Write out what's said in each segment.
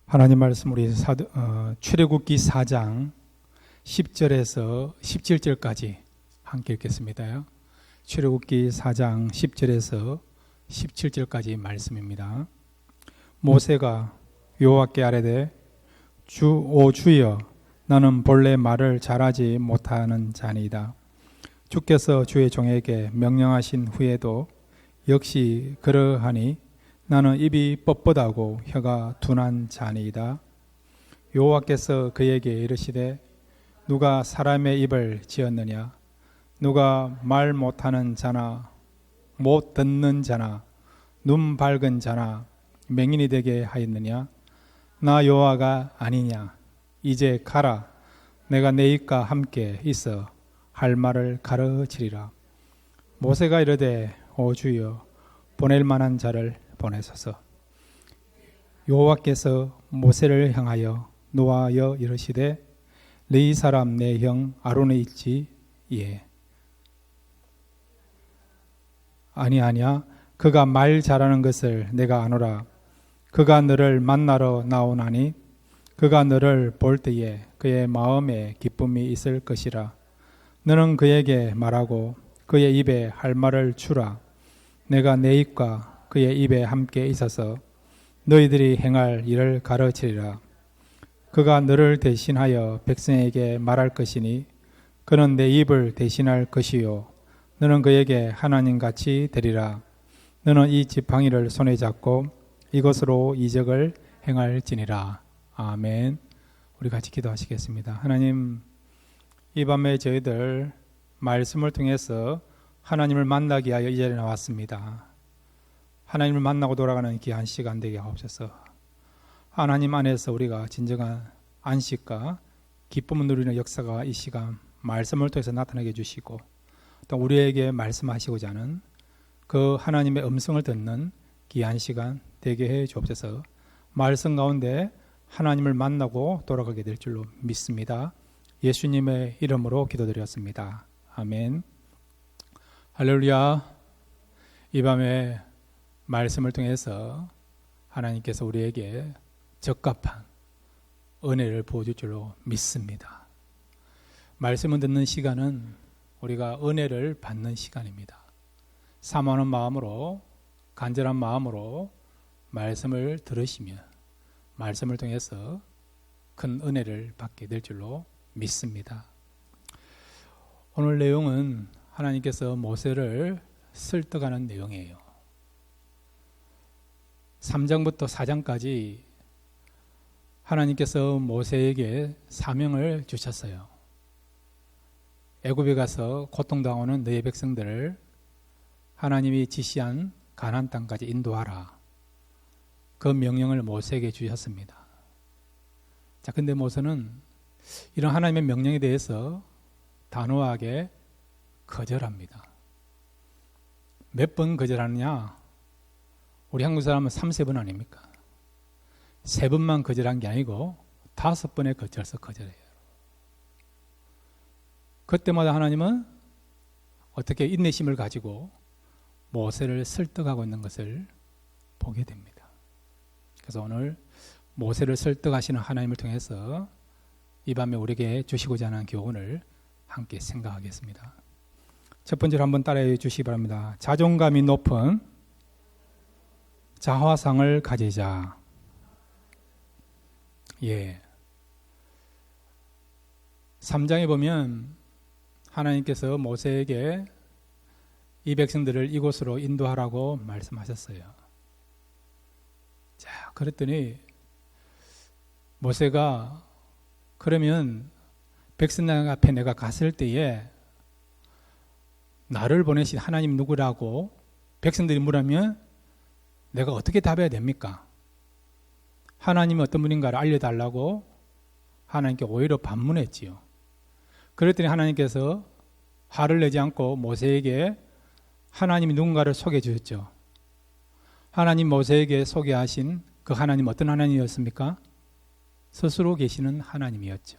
하나님 말씀 우리 출애굽기 4장 10절에서 17절까지 함께 읽겠습니다. 출애굽기 4장 10절에서 17절까지 말씀입니다. 모세가 여호와께 아뢰되 주여 나는 본래 말을 잘하지 못하는 자니이다. 주께서 주의 종에게 명령하신 후에도 역시 그러하니 나는 입이 뻣뻣하고 혀가 둔한 자니이다. 여호와께서 그에게 이르시되 누가 사람의 입을 지었느냐? 누가 말 못하는 자나 못 듣는 자나 눈 밝은 자나 맹인이 되게 하였느냐? 나 여호와가 아니냐? 이제 가라. 내가 내 입과 함께 있어 할 말을 가르치리라. 모세가 이르되 오 주여 보낼 만한 자를 보내소서. 여호와께서 모세를 향하여 노하여 이르시되 너희 사람 내 형 아론의 있지? 예. 아니야. 그가 말 잘하는 것을 내가 아노라. 그가 너를 만나러 나오나니 그가 너를 볼 때에 그의 마음에 기쁨이 있을 것이라. 너는 그에게 말하고 그의 입에 할 말을 주라. 내가 내 입과 그의 입에 함께 있어서 너희들이 행할 일을 가르치리라. 그가 너를 대신하여 백성에게 말할 것이니 그는 내 입을 대신할 것이요 너는 그에게 하나님같이 되리라. 너는 이 지팡이를 손에 잡고 이것으로 이적을 행할지니라. 아멘. 우리 같이 기도하시겠습니다. 하나님, 이 밤에 저희들 말씀을 통해서 하나님을 만나기 위하여 이 자리에 나왔습니다. 하나님을 만나고 돌아가는 귀한 시간 되게 하옵소서. 하나님 안에서 우리가 진정한 안식과 기쁨을 누리는 역사가 이 시간 말씀을 통해서 나타나게 해주시고 또 우리에게 말씀하시고자 하는 그 하나님의 음성을 듣는 귀한 시간 되게 해 주옵소서. 말씀 가운데 하나님을 만나고 돌아가게 될 줄로 믿습니다. 예수님의 이름으로 기도드렸습니다. 아멘. 할렐루야. 이 밤에 말씀을 통해서 하나님께서 우리에게 적합한 은혜를 부어줄 줄로 믿습니다. 말씀을 듣는 시간은 우리가 은혜를 받는 시간입니다. 사모하는 마음으로 간절한 마음으로 말씀을 들으시면 말씀을 통해서 큰 은혜를 받게 될 줄로 믿습니다. 오늘 내용은 하나님께서 모세를 설득하는 내용이에요. 3장부터 4장까지 하나님께서 모세에게 사명을 주셨어요. 애굽에 가서 고통당하는 너의 백성들을 하나님이 지시한 가나안 땅까지 인도하라. 그 명령을 모세에게 주셨습니다. 자, 근데 모세는 이런 하나님의 명령에 대해서 단호하게 거절합니다. 몇 번 거절하느냐? 우리 한국 사람은 3-4번 아닙니까? 3번만 거절한 게 아니고 5번에 걸쳐서 거절해요. 그때마다 하나님은 어떻게 인내심을 가지고 모세를 설득하고 있는 것을 보게 됩니다. 그래서 오늘 모세를 설득하시는 하나님을 통해서 이 밤에 우리에게 주시고자 하는 교훈을 함께 생각하겠습니다. 첫 번째로 한번 따라해 주시기 바랍니다. 자존감이 높은 자화상을 가지자. 예. 3장에 보면 하나님께서 모세에게 이 백성들을 이곳으로 인도하라고 말씀하셨어요. 자, 그랬더니 모세가 그러면 백성들 앞에 내가 갔을 때에 나를 보내신 하나님 누구라고 백성들이 물으면 내가 어떻게 답해야 됩니까? 하나님이 어떤 분인가를 알려달라고 하나님께 오히려 반문했지요. 그랬더니 하나님께서 화를 내지 않고 모세에게 하나님이 누군가를 소개해 주셨죠. 하나님 모세에게 소개하신 그 하나님 어떤 하나님이었습니까? 스스로 계시는 하나님이었죠.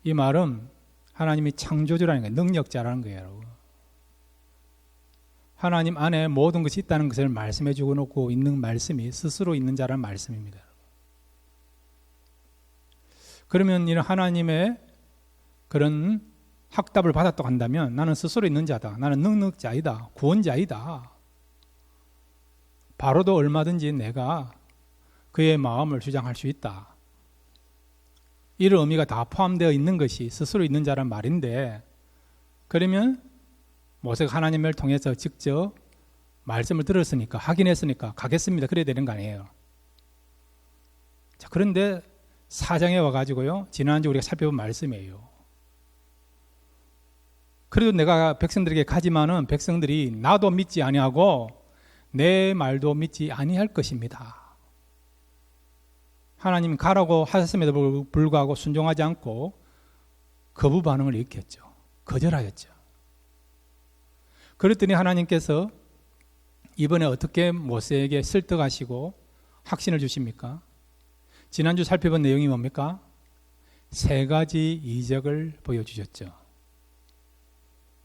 이 말은 하나님이 창조주라는 거예요. 능력자라는 거예요. 여러분. 하나님 안에 모든 것이 있다는 것을 말씀해 주고 놓고 있는 말씀이 스스로 있는 자라는 말씀입니다. 그러면 이런 하나님의 그런 학답을 받았다고 한다면 나는 스스로 있는 자다. 나는 능력자이다. 구원자이다. 바로도 얼마든지 내가 그의 마음을 주장할 수 있다. 이런 의미가 다 포함되어 있는 것이 스스로 있는 자란 말인데, 그러면 모세가 하나님을 통해서 직접 말씀을 들었으니까, 확인했으니까 가겠습니다. 그래야 되는 거 아니에요. 자, 그런데 사장에 와가지고요, 지난주 우리가 살펴본 말씀이에요. 그래도 내가 백성들에게 가지만은 백성들이 나도 믿지 아니하고 내 말도 믿지 아니할 것입니다. 하나님 가라고 하셨음에도 불구하고 순종하지 않고 거부 반응을 일으켰죠. 거절하였죠. 그랬더니 하나님께서 이번에 어떻게 모세에게 설득하시고 확신을 주십니까? 지난주 살펴본 내용이 뭡니까? 3가지 이적을 보여주셨죠.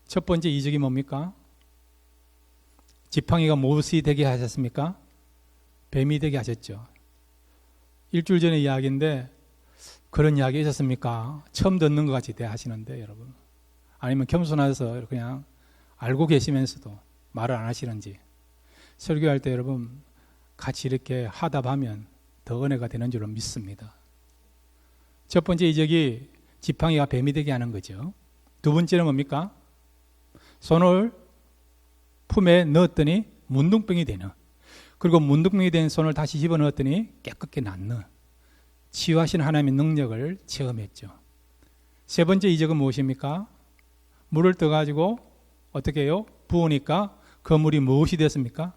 첫 번째 이적이 뭡니까? 지팡이가 못이 되게 하셨습니까? 뱀이 되게 하셨죠. 일주일 전의 이야기인데 그런 이야기 있었습니까? 처음 듣는 것 같이 대하시는데 여러분, 아니면 겸손해서 그냥 알고 계시면서도 말을 안 하시는지, 설교할 때 여러분 같이 이렇게 하답하면 더 은혜가 되는 줄로 믿습니다. 첫 번째 이적이 지팡이가 뱀이 되게 하는 거죠. 두 번째는 뭡니까? 손을 품에 넣었더니 문둥병이 되는, 그리고 문둥병이 된 손을 다시 집어넣었더니 깨끗게 낫는 치유하시는 하나님의 능력을 체험했죠. 세 번째 이적은 무엇입니까? 물을 떠가지고 어떻게 해요? 부으니까 그 물이 무엇이 되었습니까?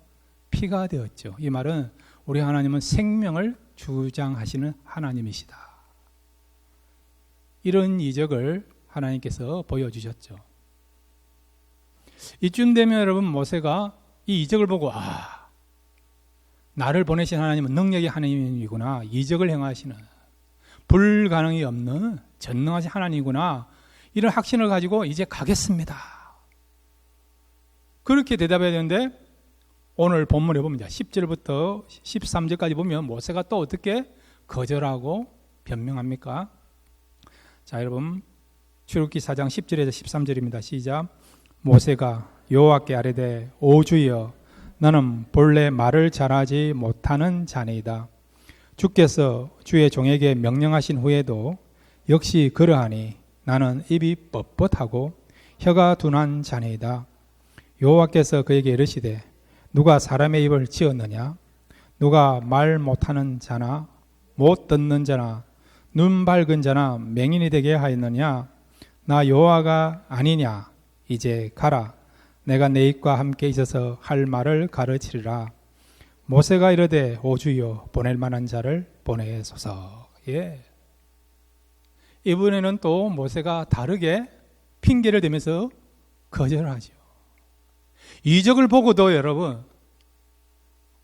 피가 되었죠. 이 말은 우리 하나님은 생명을 주장하시는 하나님이시다. 이런 이적을 하나님께서 보여주셨죠. 이쯤 되면 여러분, 모세가 이 이적을 보고 나를 보내신 하나님은 능력의 하나님이구나, 이적을 행하시는 불가능이 없는 전능하신 하나님이구나, 이런 확신을 가지고 이제 가겠습니다. 그렇게 대답해야 되는데, 오늘 본문에 보면 10절부터 13절까지 보면 모세가 또 어떻게 거절하고 변명합니까? 자, 여러분 출애굽기 4장 10절에서 13절입니다. 시작. 모세가 여호와께 아뢰되 오 주여, 나는 본래 말을 잘하지 못하는 자니이다. 주께서 주의 종에게 명령하신 후에도 역시 그러하니 나는 입이 뻣뻣하고 혀가 둔한 자니이다. 여호와께서 그에게 이르시되 누가 사람의 입을 지었느냐? 누가 말 못하는 자나 못 듣는 자나 눈 밝은 자나 맹인이 되게 하였느냐? 나 여호와가 아니냐? 이제 가라. 내가 내 입과 함께 있어서 할 말을 가르치리라. 모세가 이르되 오 주여, 보낼 만한 자를 보내소서. 예. 이번에는 또 모세가 다르게 핑계를 대면서 거절하죠. 이적을 보고도 여러분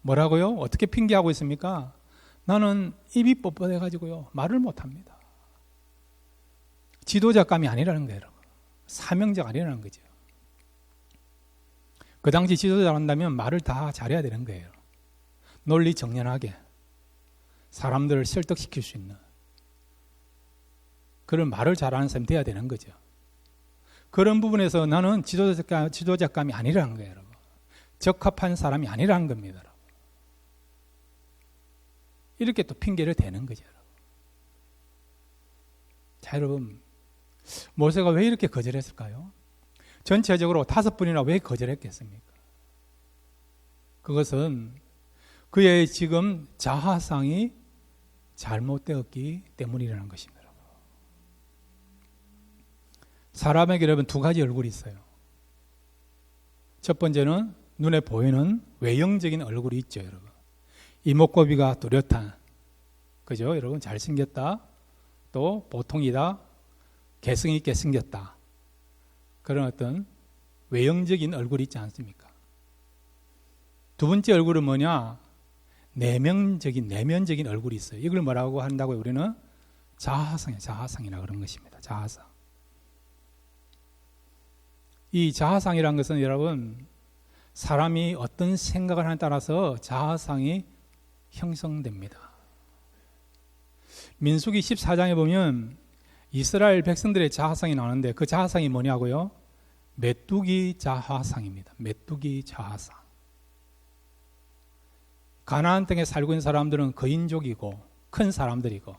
뭐라고요? 어떻게 핑계하고 있습니까? 나는 입이 뻣뻣해가지고요 말을 못합니다. 지도자감이 아니라는 거예요. 여러분. 사명자가 아니라는 거죠. 그 당시 지도자를 한다면 말을 다 잘해야 되는 거예요. 논리 정연하게 사람들을 설득시킬 수 있는 그런 말을 잘하는 사람이 돼야 되는 거죠. 그런 부분에서 나는 지도자감이 아니라는 거예요. 여러분. 적합한 사람이 아니라는 겁니다. 여러분. 이렇게 또 핑계를 대는 거죠. 여러분. 자, 여러분, 모세가 왜 이렇게 거절했을까요? 전체적으로 5번이나 왜 거절했겠습니까? 그것은 그의 지금 자아상이 잘못되었기 때문이라는 것입니다. 사람에게 여러분 2가지 얼굴이 있어요. 첫 번째는 눈에 보이는 외형적인 얼굴이 있죠, 여러분. 이목구비가 뚜렷한, 그죠? 여러분 잘생겼다, 또 보통이다, 개성 있게 생겼다, 그런 어떤 외형적인 얼굴이 있지 않습니까? 두 번째 얼굴은 뭐냐? 내면적인 얼굴이 있어요. 이걸 뭐라고 한다고요? 우리는 자아상이라 그런 것입니다. 자아상. 이 자아상이라는 것은 여러분 사람이 어떤 생각을 하느냐에 따라서 자아상이 형성됩니다. 민수기 14장에 보면 이스라엘 백성들의 자아상이 나오는데 그 자아상이 뭐냐고요? 메뚜기 자아상입니다. 메뚜기 자아상. 가나안 땅에 살고 있는 사람들은 거인족이고 큰 사람들이고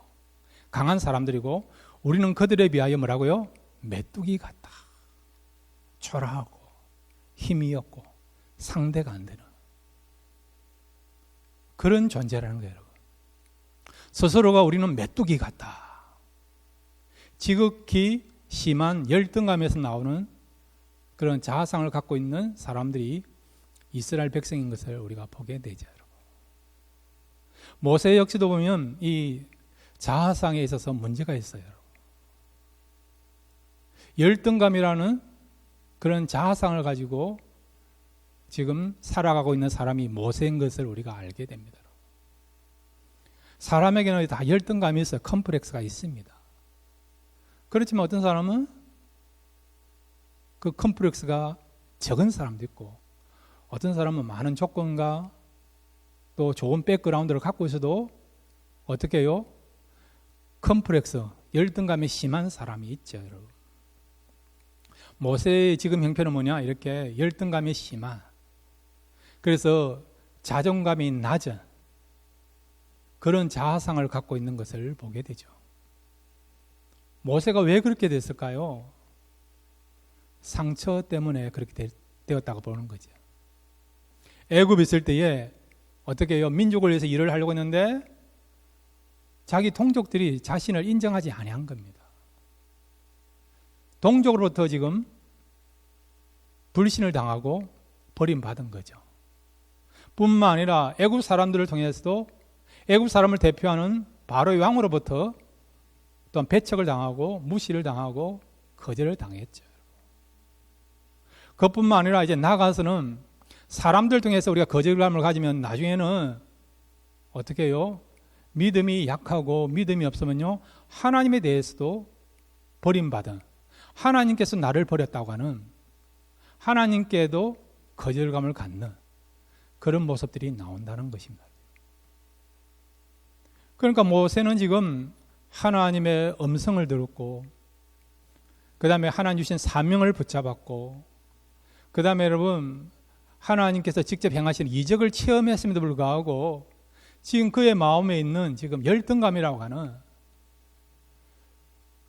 강한 사람들이고 우리는 그들에 비하여 뭐라고요? 메뚜기 같다. 초라하고 힘이 없고 상대가 안 되는 그런 존재라는 거예요. 여러분. 스스로가 우리는 메뚜기 같다. 지극히 심한 열등감에서 나오는 그런 자아상을 갖고 있는 사람들이 이스라엘 백성인 것을 우리가 보게 되죠. 여러분. 모세 역시도 보면 이 자아상에 있어서 문제가 있어요. 여러분. 열등감이라는 그런 자아상을 가지고 지금 살아가고 있는 사람이 모세인 것을 우리가 알게 됩니다. 사람에게는 다 열등감이 있어요. 컴플렉스가 있습니다. 그렇지만 어떤 사람은 그 컴플렉스가 적은 사람도 있고 어떤 사람은 많은 조건과 또 좋은 백그라운드를 갖고 있어도 어떻게 해요? 컴플렉스, 열등감이 심한 사람이 있죠. 여러분. 모세의 지금 형편은 뭐냐? 이렇게 열등감이 심한, 그래서 자존감이 낮은 그런 자아상을 갖고 있는 것을 보게 되죠. 모세가 왜 그렇게 됐을까요? 상처 때문에 그렇게 되었다고 보는 거죠. 애굽에 있을 때에 어떻게 해요? 민족을 위해서 일을 하려고 했는데 자기 동족들이 자신을 인정하지 아니한 겁니다. 동족으로부터 지금 불신을 당하고 버림받은 거죠. 뿐만 아니라 애굽 사람들을 통해서도 애굽 사람을 대표하는 바로의 왕으로부터 또한 배척을 당하고 무시를 당하고 거절을 당했죠. 그것뿐만 아니라 이제 나가서는 사람들 통해서 우리가 거절감을 가지면 나중에는 어떻게 해요? 믿음이 약하고 믿음이 없으면요 하나님에 대해서도 버림받은, 하나님께서 나를 버렸다고 하는, 하나님께도 거절감을 갖는 그런 모습들이 나온다는 것입니다. 그러니까 모세는 지금 하나님의 음성을 들었고 그 다음에 하나님 주신 사명을 붙잡았고 그 다음에 여러분 하나님께서 직접 행하신 이적을 체험했음에도 불구하고 지금 그의 마음에 있는 지금 열등감이라고 하는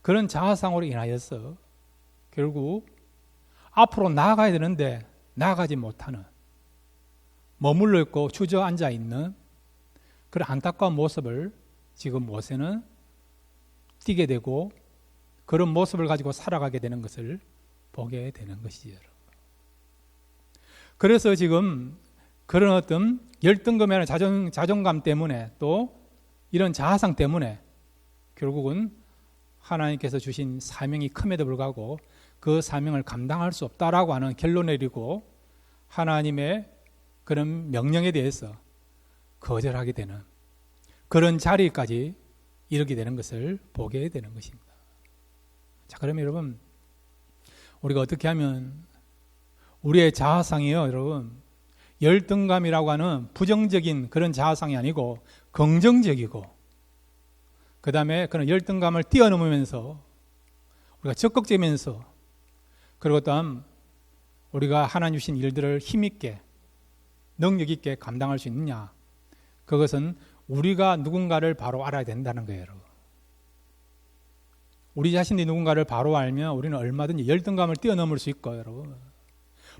그런 자아상으로 인하여서 결국 앞으로 나아가야 되는데 나아가지 못하는, 머물러 있고 주저앉아 있는 그런 안타까운 모습을 지금 모세는 띄게 되고 그런 모습을 가지고 살아가게 되는 것을 보게 되는 것이죠. 그래서 지금 그런 어떤 열등감이나 자존감 때문에 또 이런 자아상 때문에 결국은 하나님께서 주신 사명이 큼에도 불구하고 그 사명을 감당할 수 없다라고 하는 결론을 내리고 하나님의 그런 명령에 대해서 거절하게 되는 그런 자리까지 이르게 되는 것을 보게 되는 것입니다. 자, 그러면 여러분 우리가 어떻게 하면 우리의 자아상이요, 여러분 열등감이라고 하는 부정적인 그런 자아상이 아니고 긍정적이고 그 다음에 그런 열등감을 뛰어넘으면서 우리가 적극적이면서 그리고 또한 우리가 하나님 주신 일들을 힘있게 능력 있게 감당할 수 있느냐, 그것은 우리가 누군가를 바로 알아야 된다는 거예요. 여러분. 우리 자신이 누군가를 바로 알면 우리는 얼마든지 열등감을 뛰어넘을 수 있고 여러분.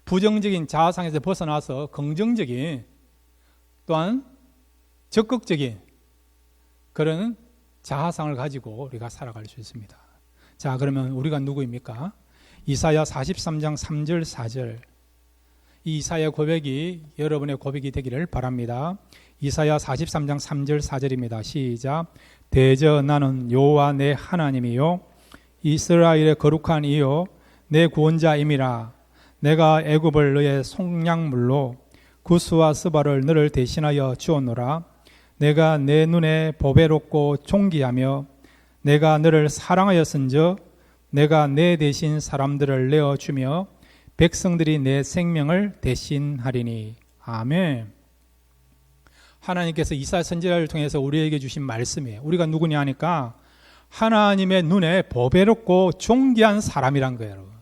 부정적인 자아상에서 벗어나서 긍정적인 또한 적극적인 그런 자아상을 가지고 우리가 살아갈 수 있습니다. 자, 그러면 우리가 누구입니까? 이사야 43장 3절 4절, 이 이사야 고백이 여러분의 고백이 되기를 바랍니다. 이사야 43장 3절 4절입니다. 시작. 대저 나는 여호와 내 하나님이요 이스라엘의 거룩한 이요 내 구원자임이라. 내가 애굽을 너의 속량물로 구스와 스바를 너를 대신하여 주었노라. 내가 내 눈에 보배롭고 존귀하며 내가 너를 사랑하였은즉 내가 내 대신 사람들을 내어주며 백성들이 내 생명을 대신하리니. 아멘. 하나님께서 이사야 선지자를 통해서 우리에게 주신 말씀이에요. 우리가 누구냐 하니까 하나님의 눈에 보배롭고 존귀한 사람이란 거예요, 여러분.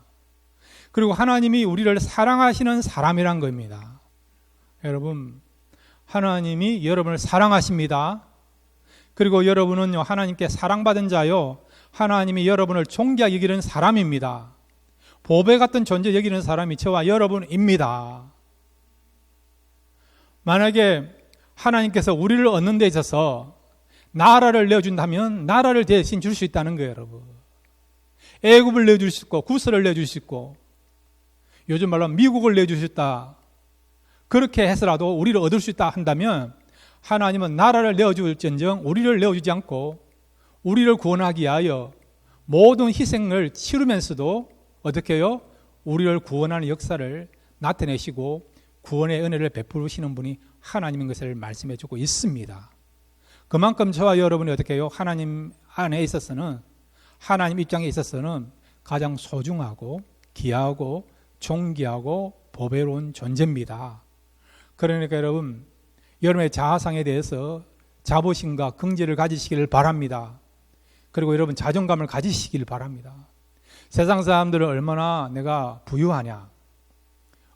그리고 하나님이 우리를 사랑하시는 사람이란 겁니다. 여러분, 하나님이 여러분을 사랑하십니다. 그리고 여러분은요, 하나님께 사랑받은 자요, 하나님이 여러분을 존귀하게 여기는 사람입니다. 보배 같은 존재 여기는 사람이 저와 여러분입니다. 만약에 하나님께서 우리를 얻는 데 있어서 나라를 내어준다면 나라를 대신 줄 수 있다는 거예요, 여러분. 애굽을 내줄 수 있고 구스를 내줄 수 있고 요즘 말로 미국을 내줄 수 있다. 그렇게 해서라도 우리를 얻을 수 있다 한다면 하나님은 나라를 내어줄지언정 우리를 내어주지 않고 우리를 구원하기 위하여 모든 희생을 치르면서도 어떻게 해요? 우리를 구원하는 역사를 나타내시고 구원의 은혜를 베푸시는 분이 하나님인 것을 말씀해 주고 있습니다. 그만큼 저와 여러분이 어떻게 해요? 하나님 안에 있어서는, 하나님 입장에 있어서는 가장 소중하고 귀하고 존귀하고 보배로운 존재입니다. 그러니까 여러분, 여러분의 자아상에 대해서 자부심과 긍지를 가지시기를 바랍니다. 그리고 여러분 자존감을 가지시기를 바랍니다. 세상 사람들은 얼마나 내가 부유하냐,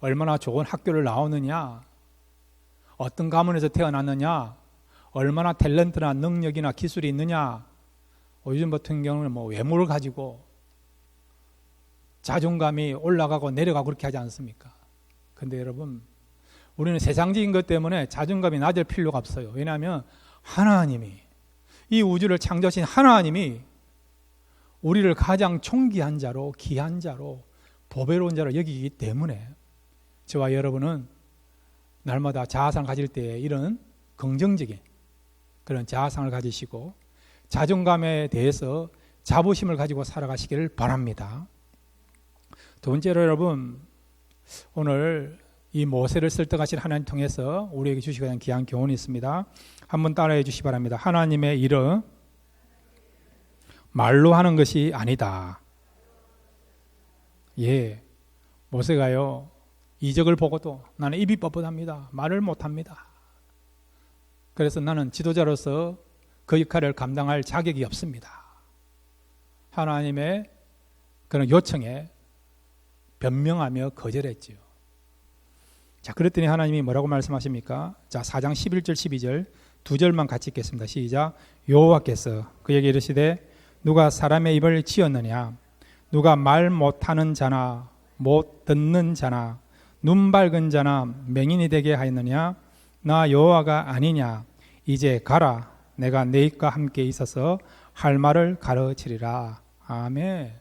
얼마나 좋은 학교를 나오느냐, 어떤 가문에서 태어났느냐, 얼마나 탤런트나 능력이나 기술이 있느냐, 요즘 같은 경우는 외모를 가지고 자존감이 올라가고 내려가고 그렇게 하지 않습니까? 근데 여러분, 우리는 세상적인 것 때문에 자존감이 낮을 필요가 없어요. 왜냐하면 하나님이, 이 우주를 창조하신 하나님이 우리를 가장 존귀한 자로, 귀한 자로, 보배로운 자로 여기기 때문에 저와 여러분은 날마다 자아상을 가질 때 이런 긍정적인 그런 자아상을 가지시고 자존감에 대해서 자부심을 가지고 살아가시기를 바랍니다. 두 번째로 여러분, 오늘 이 모세를 설득하신 하나님 통해서 우리에게 주시고자 하는 귀한 교훈이 있습니다. 한번 따라해 주시기 바랍니다. 하나님의 일은 말로 하는 것이 아니다. 예, 모세가요, 이적을 보고도 나는 입이 뻣뻣합니다. 말을 못합니다. 그래서 나는 지도자로서 그 역할을 감당할 자격이 없습니다. 하나님의 그런 요청에 변명하며 거절했지요. 자, 그랬더니 하나님이 뭐라고 말씀하십니까? 자, 4장 11절 12절 두 절만 같이 읽겠습니다. 시작. 여호와께서 그에게 이르시되 누가 사람의 입을 지었느냐? 누가 말 못하는 자나 못 듣는 자나 눈 밝은 자나 맹인이 되게 하였느냐? 나 여호와가 아니냐? 이제 가라. 내가 네가 함께 있어서 할 말을 가르치리라. 아멘.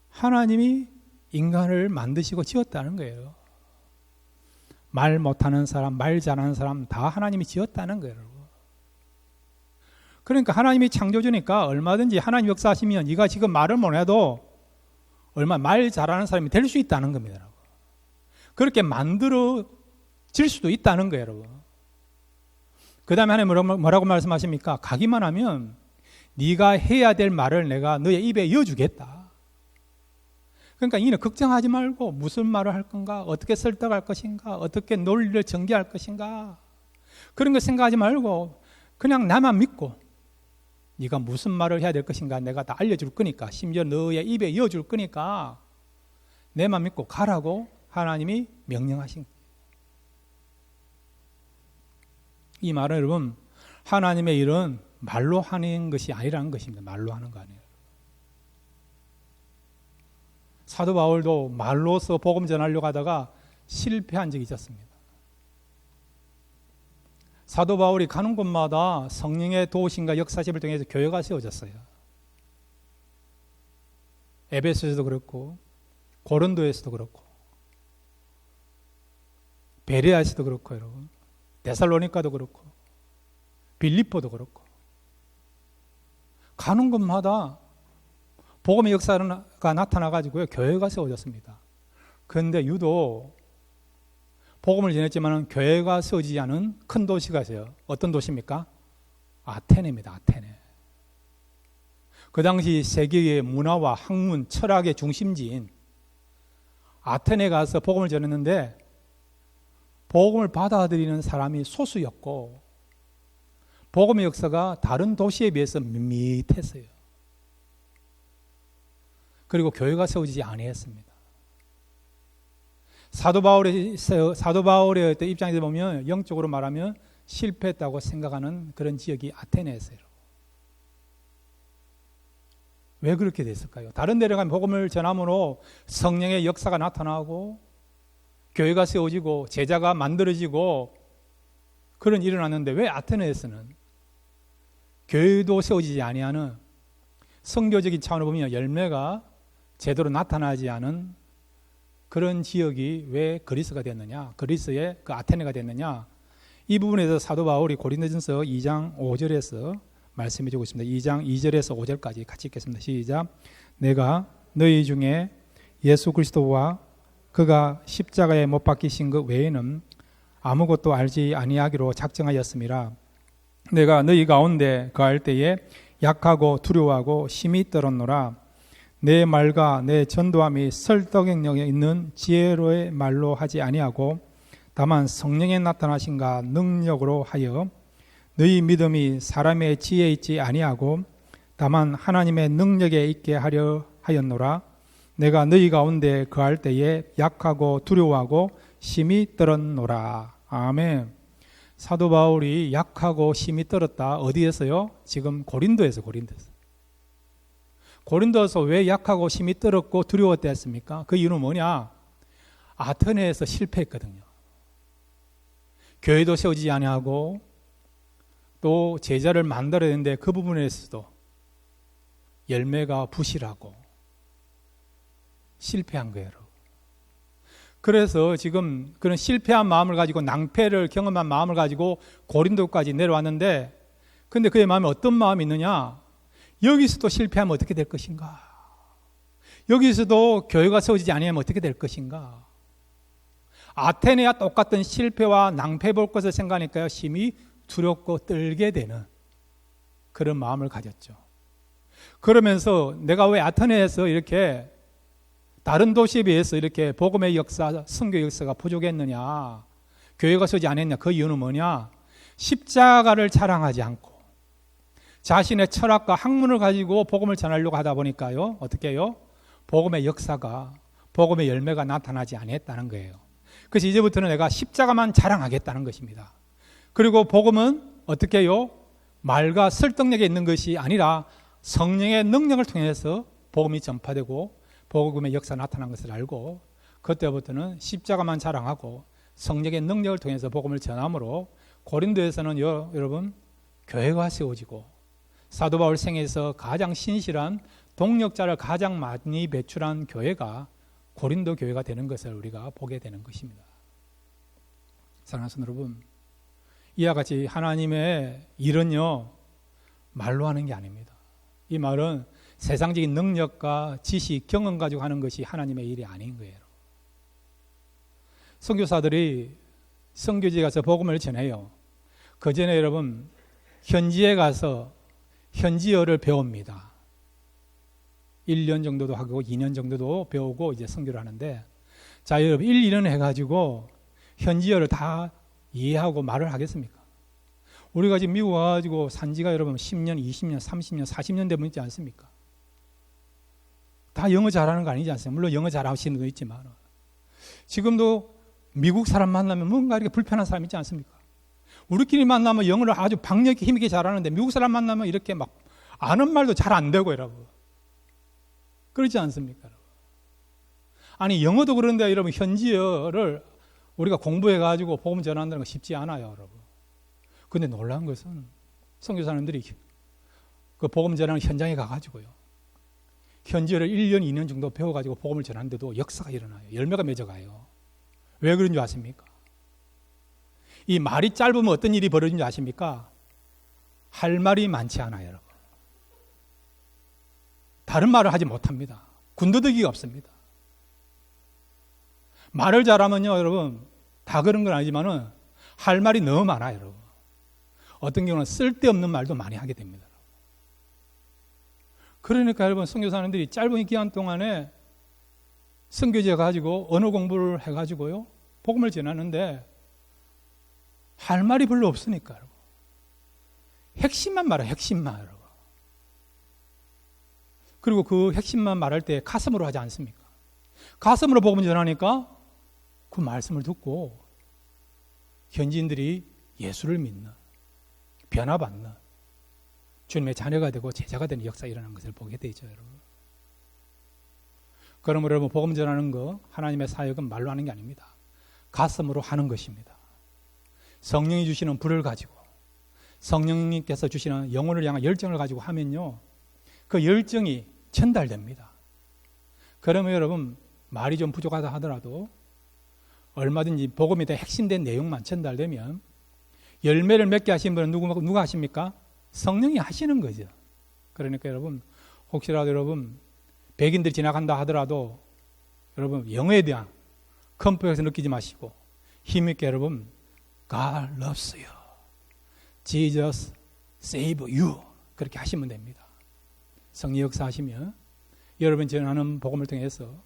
하나님이 인간을 만드시고 지었다는 거예요. 말 못하는 사람, 말 잘하는 사람 다 하나님이 지었다는 거예요. 그러니까 하나님이 창조주니까 얼마든지 하나님 역사하시면 네가 지금 말을 못해도 얼마 말 잘하는 사람이 될 수 있다는 겁니다. 그렇게 만들어질 수도 있다는 거예요, 여러분. 그 다음에 하나님 뭐라고 말씀하십니까? 가기만 하면 네가 해야 될 말을 내가 너의 입에 이어주겠다. 그러니까 이는 걱정하지 말고 무슨 말을 할 건가, 어떻게 설득할 것인가, 어떻게 논리를 전개할 것인가, 그런 거 생각하지 말고 그냥 나만 믿고 네가 무슨 말을 해야 될 것인가 내가 다 알려줄 거니까, 심지어 너의 입에 이어줄 거니까 내만 믿고 가라고 하나님이 명령하신 거예요. 이 말은 여러분, 하나님의 일은 말로 하는 것이 아니라는 것입니다. 말로 하는 거 아니에요. 사도 바울도 말로서 복음 전하려고 하다가 실패한 적이 있었습니다. 사도 바울이 가는 곳마다 성령의 도우심과 역사심을 통해서 교회가 세워졌어요. 에베소에서도 그렇고 고린도에서도 그렇고 베레아에서도 그렇고 여러분, 데살로니가도 그렇고 빌립보도 그렇고 가는 곳마다 복음의 역사가 나타나가지고요, 교회가 세워졌습니다. 그런데 유독 복음을 전했지만 교회가 세워지지 않은 큰 도시가 있어요. 어떤 도시입니까? 아테네입니다. 아테네. 그 당시 세계의 문화와 학문, 철학의 중심지인 아테네 가서 복음을 전했는데 복음을 받아들이는 사람이 소수였고 복음의 역사가 다른 도시에 비해서 밋밋했어요. 그리고 교회가 세워지지 아니했습니다. 사도 바울의 어떤 입장에서 보면 영적으로 말하면 실패했다고 생각하는 그런 지역이 아테네였어요. 왜 그렇게 됐을까요? 다른 데로 가면 복음을 전함으로 성령의 역사가 나타나고 교회가 세워지고 제자가 만들어지고 그런 일이 일어났는데 왜 아테네에서는 교회도 세워지지 아니하는 성교적인 차원을 보면 열매가 제대로 나타나지 않은 그런 지역이 왜 그리스가 됐느냐? 그리스의 그 아테네가 됐느냐? 이 부분에서 사도 바울이 고린도전서 2장 5절에서 말씀해 주고 있습니다. 2장 2절에서 5절까지 같이 읽겠습니다. 시작. 내가 너희 중에 예수 그리스도와 그가 십자가에 못 박히신 것 외에는 아무것도 알지 아니하기로 작정하였음이라. 내가 너희 가운데 거할 때에 약하고 두려워하고 심히 떨었노라. 내 말과 내 전도함이 설득력에 있는 지혜로의 말로 하지 아니하고 다만 성령의 나타나신가 능력으로 하여 너희 믿음이 사람의 지혜에 있지 아니하고 다만 하나님의 능력에 있게 하려 하였노라. 내가 너희 가운데 거할 때에 약하고 두려워하고 심히 떨었노라. 아멘. 사도 바울이 약하고 심히 떨었다. 어디에서요? 지금 고린도에서. 고린도에서 왜 약하고 심히 떨었고 두려웠다 했습니까? 그 이유는 뭐냐? 아테네에서 실패했거든요. 교회도 세워지지 아니하고 또 제자를 만들어야 되는데 그 부분에서도 열매가 부실하고 실패한 거예요. 그래서 지금 그런 실패한 마음을 가지고 낭패를 경험한 마음을 가지고 고린도까지 내려왔는데 근데 그의 마음에 어떤 마음이 있느냐? 여기서도 실패하면 어떻게 될 것인가? 여기서도 교회가 세워지지 아니하면 어떻게 될 것인가? 아테네와 똑같은 실패와 낭패 볼 것을 생각하니까요 심히 두렵고 떨게 되는 그런 마음을 가졌죠. 그러면서 내가 왜 아테네에서 이렇게 다른 도시에 비해서 이렇게 복음의 역사, 선교 역사가 부족했느냐, 교회가 서지 않았냐? 그 이유는 뭐냐? 십자가를 자랑하지 않고 자신의 철학과 학문을 가지고 복음을 전하려고 하다 보니까요 어떻게 해요? 복음의 역사가, 복음의 열매가 나타나지 않았다는 거예요. 그래서 이제부터는 내가 십자가만 자랑하겠다는 것입니다. 그리고 복음은 어떻게 해요? 말과 설득력에 있는 것이 아니라 성령의 능력을 통해서 복음이 전파되고 복음의 역사가 나타난 것을 알고 그때부터는 십자가만 자랑하고 성령의 능력을 통해서 복음을 전함으로 고린도에서는 여러분 교회가 세워지고 사도 바울 생에서 가장 신실한 동력자를 가장 많이 배출한 교회가 고린도 교회가 되는 것을 우리가 보게 되는 것입니다. 사랑하는 성도 여러분, 이와 같이 하나님의 일은요 말로 하는 게 아닙니다. 이 말은 세상적인 능력과 지식, 경험 가지고 하는 것이 하나님의 일이 아닌 거예요. 선교사들이 선교지에 가서 복음을 전해요. 그 전에 여러분 현지에 가서 현지어를 배웁니다. 1년 정도도 하고 2년 정도도 배우고 이제 선교를 하는데, 자 여러분 1, 2년 해가지고 현지어를 다 이해하고 말을 하겠습니까? 우리가 지금 미국 와가지고 산지가 여러분 10년, 20년, 30년, 40년 되면 있지 않습니까? 다 영어 잘하는 거 아니지 않습니까? 물론 영어 잘하시는 분도 있지만 지금도 미국 사람 만나면 뭔가 이렇게 불편한 사람 있지 않습니까? 우리끼리 만나면 영어를 아주 박력히 힘있게 잘하는데 미국 사람 만나면 이렇게 막 아는 말도 잘 안 되고 여러분 그렇지 않습니까? 아니 영어도 그런데 여러분 현지어를 우리가 공부해가지고 복음 전한다는 거 쉽지 않아요 여러분. 근데 놀라운 것은 선교사님들이 그 복음 전하는 현장에 가가지고요 현지어를 1년, 2년 정도 배워가지고 복음을 전하는데도 역사가 일어나요. 열매가 맺어가요. 왜 그런 줄 아십니까? 이 말이 짧으면 어떤 일이 벌어진 줄 아십니까? 할 말이 많지 않아요 여러분. 다른 말을 하지 못합니다. 군더더기가 없습니다. 말을 잘하면요 여러분 다 그런 건 아니지만은 할 말이 너무 많아요 여러분. 어떤 경우는 쓸데없는 말도 많이 하게 됩니다. 그러니까 여러분 선교사님들이 짧은 기간 동안에 선교지에 가지고 언어 공부를 해가지고요 복음을 전하는데 할 말이 별로 없으니까 여러분. 핵심만 말해, 핵심만 여러분. 그리고 그 핵심만 말할 때 가슴으로 하지 않습니까? 가슴으로 복음을 전하니까 그 말씀을 듣고 현지인들이 예수를 믿는, 변화받는, 주님의 자녀가 되고 제자가 되는 역사가 일어나는 것을 보게 되죠, 여러분. 그러므로 여러분, 복음 전하는 거, 하나님의 사역은 말로 하는 게 아닙니다. 가슴으로 하는 것입니다. 성령이 주시는 불을 가지고, 성령님께서 주시는 영혼을 향한 열정을 가지고 하면요, 그 열정이 전달됩니다. 그러면 여러분, 말이 좀 부족하다 하더라도 얼마든지 복음에 대해 핵심된 내용만 전달되면 열매를 맺게 하신 분은 누가 하십니까? 성령이 하시는 거죠. 그러니까 여러분, 혹시라도 여러분 백인들이 지나간다 하더라도 여러분 영어에 대한 컴플렉스 느끼지 마시고 힘있게 여러분 God loves you. Jesus save you. 그렇게 하시면 됩니다. 성령 역사하시면 여러분 전하는 복음을 통해서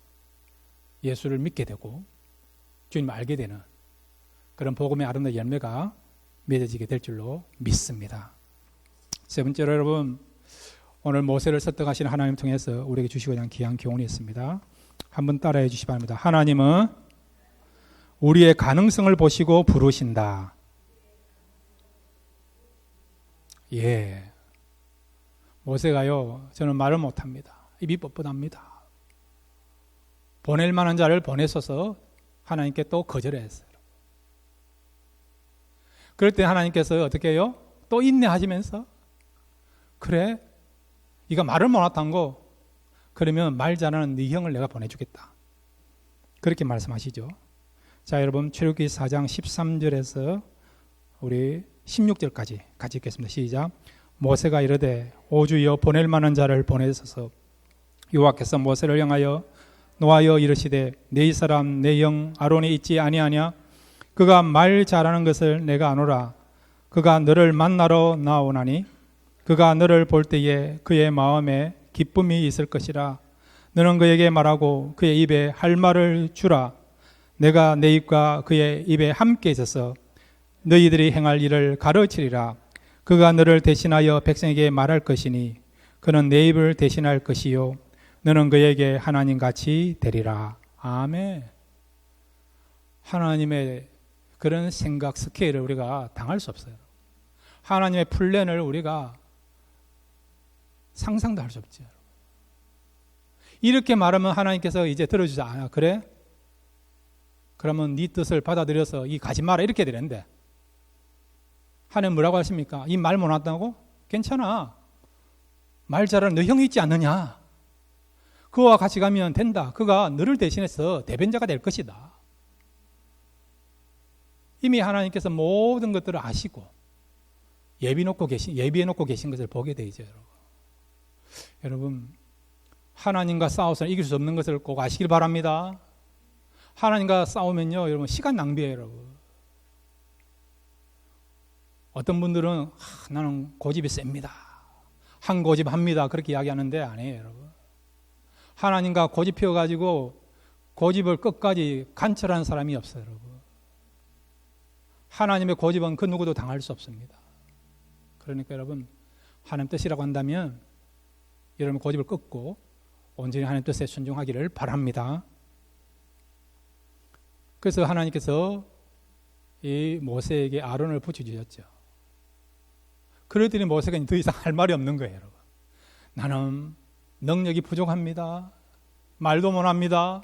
예수를 믿게 되고 주님을 알게 되는 그런 복음의 아름다운 열매가 맺어지게 될 줄로 믿습니다. 세 번째로 여러분, 오늘 모세를 설득하시는 하나님 통해서 우리에게 주시고자 하는 귀한 교훈이 있습니다. 한번 따라해 주시기 바랍니다. 하나님은 우리의 가능성을 보시고 부르신다. 예. 모세가요, 저는 말을 못합니다. 입이 뻣뻣합니다. 보낼 만한 자를 보내셔서 하나님께 또 거절했어요. 그럴 때 하나님께서 어떻게 해요? 또 인내하시면서 그래, 네가 말을 못했던 거 그러면 말 잘하는 네 형을 내가 보내주겠다. 그렇게 말씀하시죠. 자, 여러분 출애굽기 4장 13절에서 우리 16절까지 같이 읽겠습니다. 시작. 모세가 이르되 오 주여 보낼 만한 자를 보내소서. 여호와께서 모세를 향하여 노하여 이르시되 네 사람 내 영 아론이 있지 아니하냐? 그가 말 잘하는 것을 내가 아노라. 그가 너를 만나러 나오나니 그가 너를 볼 때에 그의 마음에 기쁨이 있을 것이라. 너는 그에게 말하고 그의 입에 할 말을 주라. 내가 내 입과 그의 입에 함께 있어서 너희들이 행할 일을 가르치리라. 그가 너를 대신하여 백성에게 말할 것이니 그는 내 입을 대신할 것이요 너는 그에게 하나님같이 되리라. 아멘. 하나님의 그런 생각 스케일을 우리가 당할 수 없어요. 하나님의 플랜을 우리가 상상도 할 수 없죠. 이렇게 말하면 하나님께서 이제 들어주지 않아. 그래? 그러면 네 뜻을 받아들여서 이 가지 마라 이렇게 되는데 하나님 뭐라고 하십니까? 이 말 못한다고? 괜찮아. 말 잘하는 너 형이 있지 않느냐? 그와 같이 가면 된다. 그가 너를 대신해서 대변자가 될 것이다. 이미 하나님께서 모든 것들을 아시고 예비해 놓고 계신 것을 보게 되죠, 여러분. 여러분, 하나님과 싸워서는 이길 수 없는 것을 꼭 아시길 바랍니다. 하나님과 싸우면요, 여러분 시간 낭비예요, 여러분. 어떤 분들은 나는 고집이 셉니다. 한 고집 합니다. 그렇게 이야기하는데 아니에요, 여러분. 하나님과 고집 피워가지고 고집을 끝까지 관철하는 사람이 없어요, 여러분. 하나님의 고집은 그 누구도 당할 수 없습니다. 그러니까 여러분, 하나님 뜻이라고 한다면 여러분 고집을 끊고 온전히 하나님 뜻에 순종하기를 바랍니다. 그래서 하나님께서 이 모세에게 아론을 붙여주셨죠. 그랬더니 모세가 더 이상 할 말이 없는 거예요, 여러분. 나는 능력이 부족합니다. 말도 못합니다.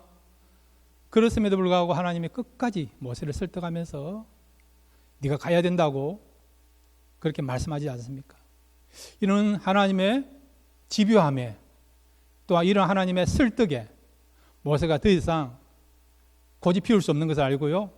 그렇음에도 불구하고 하나님이 끝까지 모세를 설득하면서 네가 가야 된다고 그렇게 말씀하지 않습니까? 이런 하나님의 집요함에 또 이런 하나님의 설득에 모세가 더 이상 고집 피울 수 없는 것을 알고요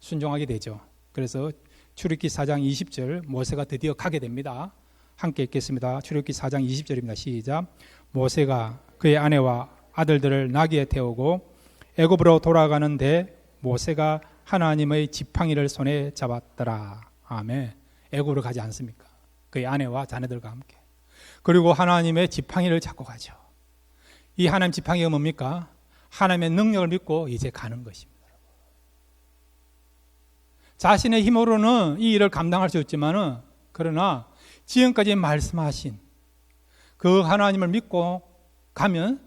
순종하게 되죠. 그래서 출애굽기 4장 20절 모세가 드디어 가게 됩니다. 함께 읽겠습니다. 출애굽기 4장 20절입니다. 시작. 모세가 그의 아내와 아들들을 나귀에 태우고 애굽으로 돌아가는데 모세가 하나님의 지팡이를 손에 잡았더라. 아멘. 애굽으로 가지 않습니까? 그의 아내와 자녀들과 함께. 그리고 하나님의 지팡이를 잡고 가죠. 이 하나님 지팡이가 뭡니까? 하나님의 능력을 믿고 이제 가는 것입니다. 자신의 힘으로는 이 일을 감당할 수 있지만은, 그러나 지금까지 말씀하신 그 하나님을 믿고 가면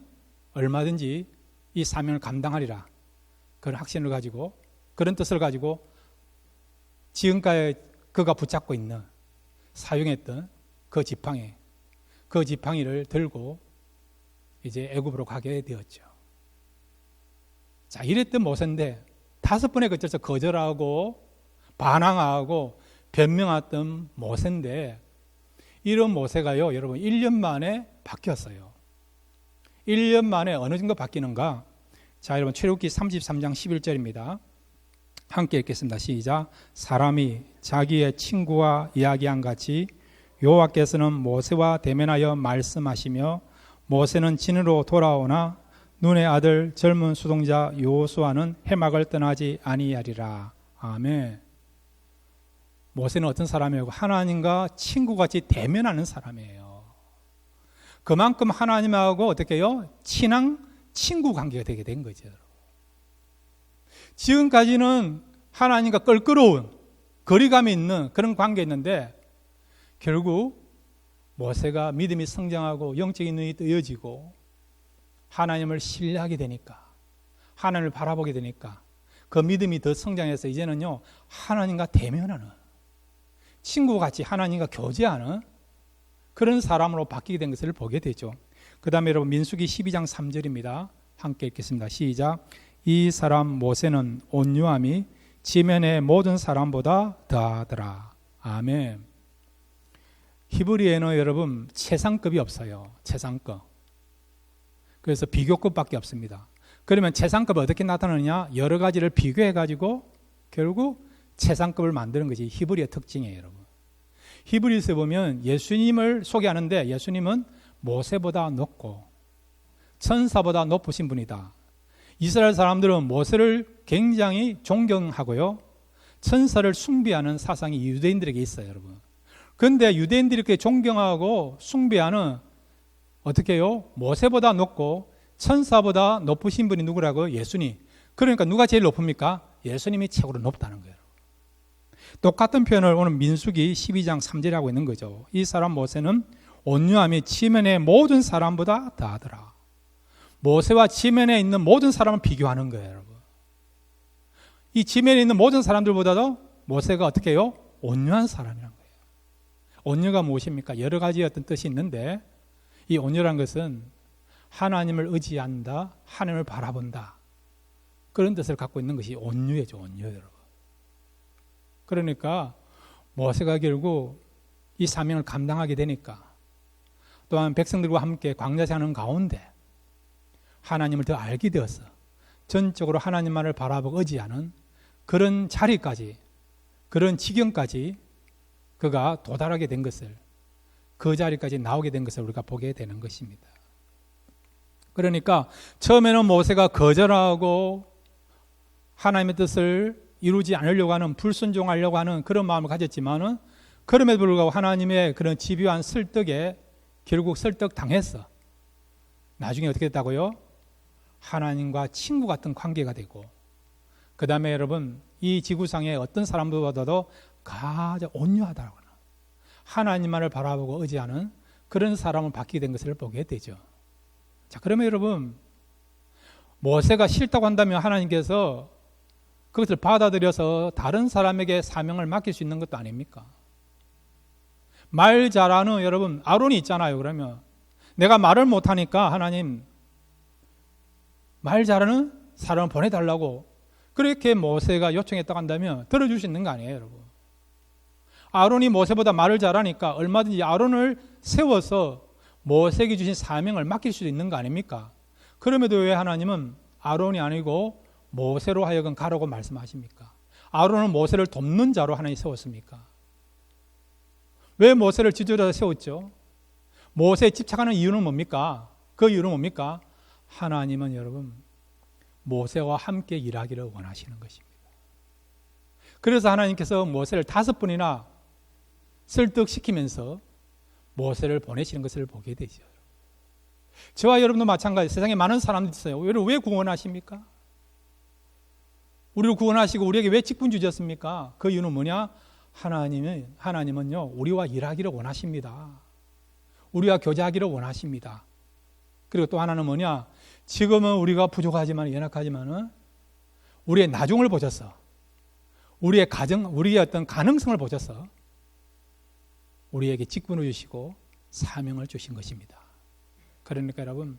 얼마든지 이 사명을 감당하리라. 그런 확신을 가지고, 그런 뜻을 가지고 지금까지 그가 붙잡고 있는, 사용했던 그 지팡이를 들고 이제 애굽으로 가게 되었죠. 자, 이랬던 모세인데 5번에 걸쳐서 거절하고 반항하고 변명했던 모세인데, 이런 모세가요, 여러분 1년 만에 바뀌었어요. 1년 만에 어느 정도 바뀌는가? 자, 여러분 출애굽기 33장 11절입니다. 함께 읽겠습니다. 시작. 사람이 자기의 친구와 이야기한 같이 여호와께서는 모세와 대면하여 말씀하시며, 모세는 진으로 돌아오나 눈의 아들 젊은 수동자 여호수아는 해막을 떠나지 아니하리라. 아멘. 모세는 어떤 사람이고 하나님과 친구같이 대면하는 사람이에요. 그만큼 하나님하고 어떻게 해요? 친한 친구 관계가 되게 된 거죠. 지금까지는 하나님과 껄끄러운 거리감이 있는 그런 관계였는데, 결국 모세가 믿음이 성장하고 영적인 눈이 뜨여지고 하나님을 신뢰하게 되니까, 하나님을 바라보게 되니까 그 믿음이 더 성장해서 이제는요, 하나님과 대면하는, 친구같이 하나님과 교제하는 그런 사람으로 바뀌게 된 것을 보게 되죠. 그 다음에 여러분 민수기 12장 3절입니다. 함께 읽겠습니다. 시작. 이 사람 모세는 온유함이 지면의 모든 사람보다 더하더라. 아멘. 히브리어에는 여러분 최상급이 없어요. 최상급. 그래서 비교급밖에 없습니다. 그러면 최상급이 어떻게 나타나느냐? 여러 가지를 비교해가지고 결국 최상급을 만드는 것이 히브리어 특징이에요, 여러분. 히브리서에 보면 예수님을 소개하는데, 예수님은 모세보다 높고 천사보다 높으신 분이다. 이스라엘 사람들은 모세를 굉장히 존경하고요, 천사를 숭배하는 사상이 유대인들에게 있어요, 여러분. 그런데 유대인들이 이렇게 존경하고 숭배하는, 어떻게 해요? 모세보다 높고 천사보다 높으신 분이 누구라고요? 예수님. 그러니까 누가 제일 높습니까? 예수님이 최고로 높다는 거예요. 똑같은 표현을 오늘 민수기 12장 3절에 하고 있는 거죠. 이 사람 모세는 온유함이 지면의 모든 사람보다 더하더라. 모세와 지면에 있는 모든 사람을 비교하는 거예요, 여러분. 이 지면에 있는 모든 사람들보다도 모세가 어떻게 해요? 온유한 사람이란 거예요. 온유가 무엇입니까? 여러 가지 어떤 뜻이 있는데, 이 온유란 것은 하나님을 의지한다, 하나님을 바라본다, 그런 뜻을 갖고 있는 것이 온유예죠, 온유, 여러분. 그러니까 모세가 결국 이 사명을 감당하게 되니까, 또한 백성들과 함께 광야에 사는 가운데 하나님을 더 알게 되어서 전적으로 하나님만을 바라보고 의지하는 그런 자리까지, 그런 지경까지 그가 도달하게 된 것을, 그 자리까지 나오게 된 것을 우리가 보게 되는 것입니다. 그러니까 처음에는 모세가 거절하고 하나님의 뜻을 이루지 않으려고 하는, 불순종하려고 하는 그런 마음을 가졌지만은, 그럼에도 불구하고 하나님의 그런 집요한 설득에 결국 설득당했어. 나중에 어떻게 됐다고요? 하나님과 친구 같은 관계가 되고, 그 다음에 여러분 이 지구상의 어떤 사람들보다도 가장 온유하다고 하는, 하나님만을 바라보고 의지하는 그런 사람을 바뀌게 된 것을 보게 되죠. 자, 그러면 여러분 모세가 싫다고 한다면 하나님께서 그것을 받아들여서 다른 사람에게 사명을 맡길 수 있는 것도 아닙니까? 말 잘하는 여러분 아론이 있잖아요. 그러면 내가 말을 못하니까 하나님 말 잘하는 사람을 보내달라고 그렇게 모세가 요청했다고 한다면 들어줄 수 있는 거 아니에요, 여러분? 아론이 모세보다 말을 잘하니까 얼마든지 아론을 세워서 모세에게 주신 사명을 맡길 수도 있는 거 아닙니까? 그럼에도 왜 하나님은 아론이 아니고 모세로 하여금 가라고 말씀하십니까? 아론은 모세를 돕는 자로 하나님이 세웠습니까? 왜 모세를 지도자로 세웠죠? 모세에 집착하는 이유는 뭡니까? 그 이유는 뭡니까? 하나님은 여러분 모세와 함께 일하기를 원하시는 것입니다. 그래서 하나님께서 모세를 5번이나 설득시키면서 모세를 보내시는 것을 보게 되죠. 저와 여러분도 마찬가지. 세상에 많은 사람들이 있어요. 우리를 왜 구원하십니까? 우리를 구원하시고 우리에게 왜 직분 주셨습니까? 그 이유는 뭐냐? 하나님은요, 우리와 일하기를 원하십니다. 우리와 교제하기를 원하십니다. 그리고 또 하나는 뭐냐? 지금은 우리가 부족하지만, 연약하지만은 우리의 나중을 보셔서, 우리의 우리의 어떤 가능성을 보셔서 우리에게 직분을 주시고 사명을 주신 것입니다. 그러니까 여러분,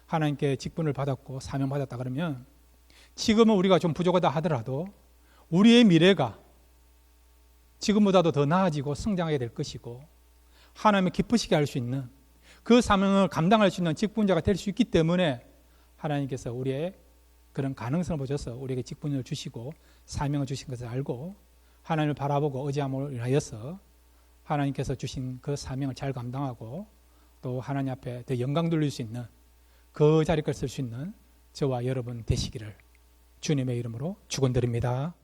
하나님께 직분을 받았고 사명받았다 그러면 지금은 우리가 좀 부족하다 하더라도 우리의 미래가 지금보다도 더 나아지고 성장하게 될 것이고 하나님을 기쁘시게 할 수 있는 그 사명을 감당할 수 있는 직분자가 될 수 있기 때문에 하나님께서 우리의 그런 가능성을 보셔서 우리에게 직분을 주시고 사명을 주신 것을 알고 하나님을 바라보고 의지함으로 인하여서 하나님께서 주신 그 사명을 잘 감당하고 또 하나님 앞에 더 영광 돌릴 수 있는 그 자리를 쓸 수 있는 저와 여러분 되시기를 주님의 이름으로 축원드립니다.